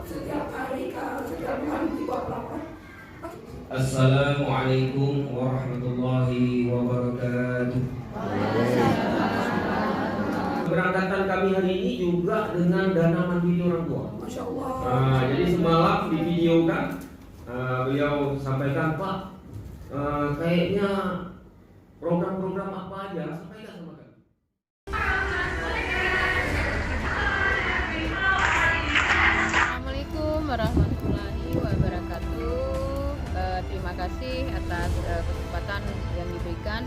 setiap hari setiap hari dibuat lapar. Assalamualaikum warahmatullahi wabarakatuh. Keberangkatan kami hari ini juga dengan dana mandiri orang tua. Masya Allah. Jadi semalam di video kan beliau sampaikan, Pak, kayaknya program-program apa aja, sampaikan sama kami. Assalamualaikum warahmatullahi wabarakatuh. Terima kasih atas kesempatan yang diberikan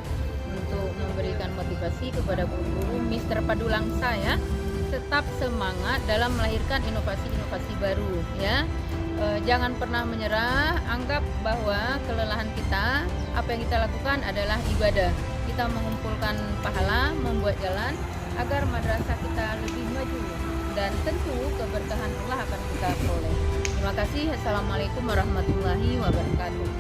untuk memberikan motivasi kepada guru-guru Mister Padulangsa ya. Tetap semangat dalam melahirkan inovasi-inovasi baru ya. Jangan pernah menyerah, anggap bahwa kelelahan kita, apa yang kita lakukan adalah ibadah. Kita mengumpulkan pahala, membuat jalan agar madrasah kita lebih maju dan tentu keberkahan Allah akan kita peroleh. Terima kasih. Assalamualaikum warahmatullahi wabarakatuh.